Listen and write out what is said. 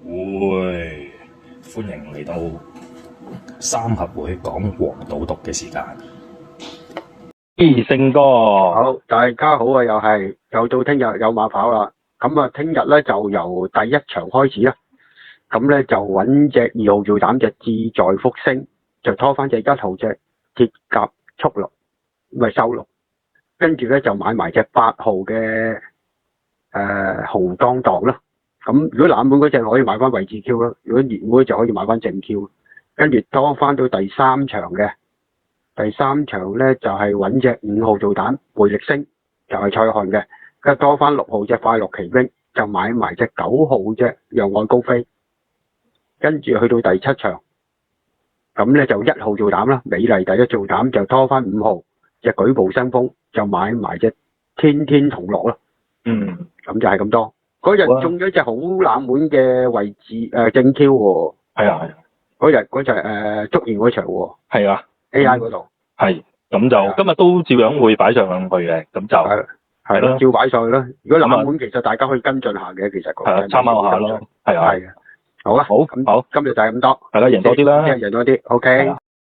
會，歡迎嚟到三合會講黃賭毒嘅時間。勝哥，好，大家好啊，又到聽日有馬跑啦。咁啊，聽日咧就由第一場開始啦。咁咧就揾隻2號做膽隻志在福星，就拖翻隻1號隻鐵甲速龍，咪收龍。跟住咧就買埋隻8號嘅紅當當啦。咁如果冷門嗰隻可以買翻位置 Q 啦，如果熱門就可以買翻正 Q。跟住拖翻到第三場嘅。第三場咧就係揾隻5號做膽，貝力星就係蔡漢嘅，跟住多翻6號隻快樂奇兵，就買埋隻9號隻讓愛高飛，跟住去到第7場，咁咧就1號做膽啦，美麗第一做膽就拖翻5號隻舉步生風，就買埋隻天天同樂咯。咁就係咁多。嗰日中咗隻好冷門嘅位置正 Q 喎。係啊，嗰日捉完嗰場喎。係啊。A.I. 嗰度係，咁就今日都照樣會擺上去嘅，咁就係咯，照擺上去啦。如果冷門，其實大家可以跟進下嘅，其實係參考下咯，係啊，係嘅。好啊，好，咁好，今日就係咁多，大家贏多啲啦，贏多啲，OK。